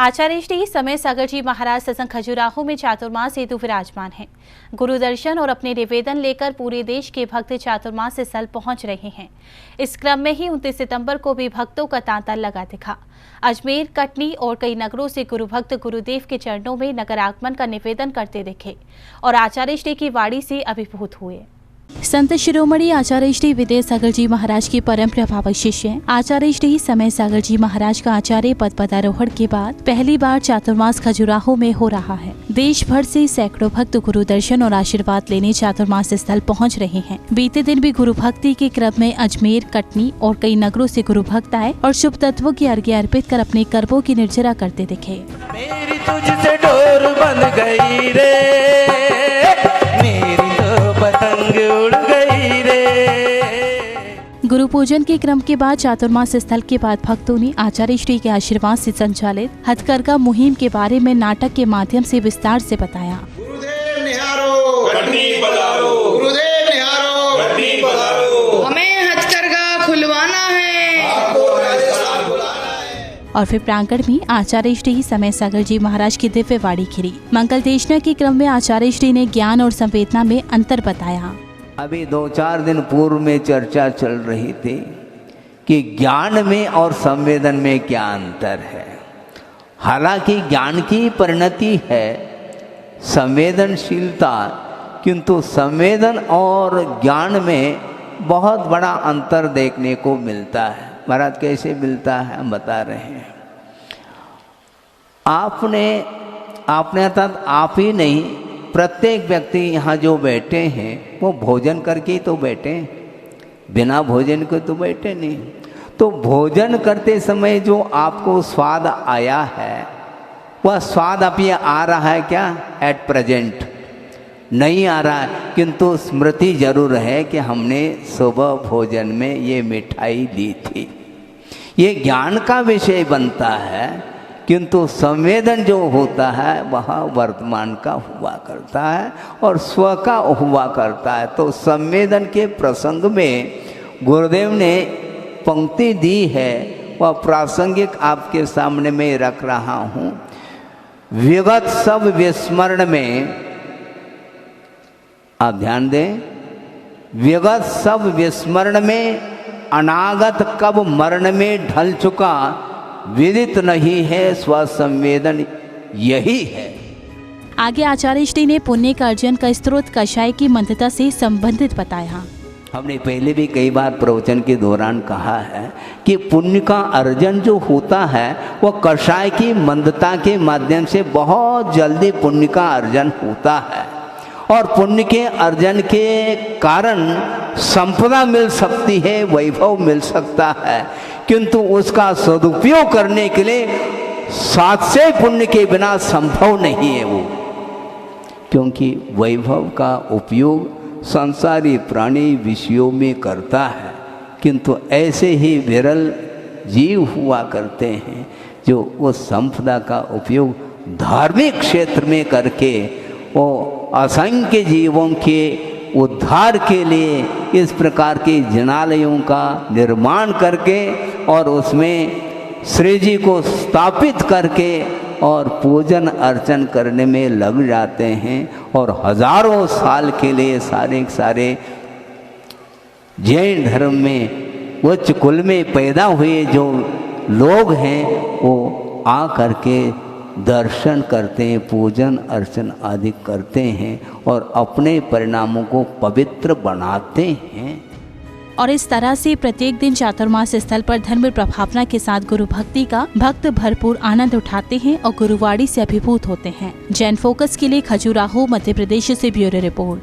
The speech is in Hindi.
आचार्य श्री समय सागर जी महाराज सत्संग खजुराहो में चातुर्मास हेतु विराजमान हैं। गुरु दर्शन और अपने निवेदन लेकर पूरे देश के भक्त चातुर्मास स्थल पहुंच रहे हैं। इस क्रम में ही 29 सितंबर को भी भक्तों का तांता लगा दिखा। अजमेर, कटनी और कई नगरों से गुरु भक्त गुरुदेव के चरणों में नगर आगमन का निवेदन करते दिखे और आचार्य श्री की वाणी से अभिभूत हुए। संत शिरोमणि आचार्य श्री विद्या सागर जी महाराज के परम प्रभावक शिष्य हैं। आचार्य श्री समय सागर जी महाराज का आचार्य पद पदारोहण के बाद पहली बार चातुर्मास खजुराहो में हो रहा है। देश भर से सैकड़ों भक्त गुरु दर्शन और आशीर्वाद लेने चातुर्मास स्थल पहुंच रहे हैं। बीते दिन भी गुरु भक्ति के क्रम में अजमेर, कटनी और कई नगरों से गुरु भक्त आए और शुभ तत्वों की अर्घ्य अर्पित कर अपने कर्मों की निर्जरा करते दिखे। मेरी तुझसे डोर बन गई रे, मेरी तो पतंग उड़ गई रे। गुरु पूजन के क्रम के बाद चातुर्मास स्थल के बाद भक्तों ने आचार्य श्री के आशीर्वाद से संचालित हथकरघा मुहिम के बारे में नाटक के माध्यम से विस्तार से बताया। गुरुदेव निहारो, कटनी पधारो, गुरुदेव निहारो, कटनी पधारो, हमें हथकरघा खुलवाना है, आपको राजस्थान बुलाना है। और फिर प्रांगण में आचार्य श्री समय सागर जी महाराज की दिव्य वाणी खिली। मंगल देशना के क्रम में आचार्य श्री ने ज्ञान और संवेदना में अंतर बताया। अभी 2-4 दिन पूर्व में चर्चा चल रही थी कि ज्ञान में और संवेदन में क्या अंतर है। हालांकि ज्ञान की परिणति है संवेदनशीलता, किंतु संवेदन और ज्ञान में बहुत बड़ा अंतर देखने को मिलता है। महाराज कैसे मिलता है हम बता रहे हैं। आपने अर्थात आप ही नहीं, प्रत्येक व्यक्ति यहाँ जो बैठे हैं वो भोजन करके ही तो बैठे हैं, बिना भोजन के तो बैठे नहीं। तो भोजन करते समय जो आपको स्वाद आया है वह स्वाद अभी आ रहा है क्या? एट प्रेजेंट नहीं आ रहा है, किंतु स्मृति जरूर है कि हमने सुबह भोजन में ये मिठाई ली थी। ये ज्ञान का विषय बनता है, किंतु संवेदन जो होता है वह वर्तमान का हुआ करता है और स्व का हुआ करता है। तो संवेदन के प्रसंग में गुरुदेव ने पंक्ति दी है, वह प्रासंगिक आपके सामने में रख रहा हूँ। विगत सब विस्मरण में, आप ध्यान दें, विगत सब विस्मरण में अनागत कब मरण में ढल चुका, विदित नहीं है स्वसंवेदन यही है। आगे आचार्य श्री ने पुण्य का अर्जन का स्रोत कषाय की मंदता से संबंधित बताया। हमने पहले भी कई बार प्रवचन के दौरान कहा है कि पुण्य का अर्जन जो होता है वह कषाय की मंदता के माध्यम से बहुत जल्दी पुण्य का अर्जन होता है और पुण्य के अर्जन के कारण संपदा मिल सकती है, वैभव मिल सकता है, किंतु उसका सदुपयोग करने के लिए सात्य पुण्य के बिना संभव नहीं है वो, क्योंकि वैभव का उपयोग संसारी प्राणी विषयों में करता है, किंतु ऐसे ही विरल जीव हुआ करते हैं जो उस संपदा का उपयोग धार्मिक क्षेत्र में करके वो असंख्य जीवों के उद्धार के लिए इस प्रकार के जिनालयों का निर्माण करके और उसमें श्री जी को स्थापित करके और पूजन अर्चन करने में लग जाते हैं और हजारों साल के लिए सारे जैन धर्म में उच्च कुल में पैदा हुए जो लोग हैं वो आ करके दर्शन करते हैं, पूजन अर्चन आदि करते हैं और अपने परिणामों को पवित्र बनाते हैं। और इस तरह से प्रत्येक दिन चातुर्मास स्थल पर धर्म प्रभावना के साथ गुरु भक्ति का भक्त भरपूर आनंद उठाते हैं और गुरुवाणी से अभिभूत होते हैं। जैन फोकस के लिए खजुराहो, मध्य प्रदेश से ब्यूरो रिपोर्ट।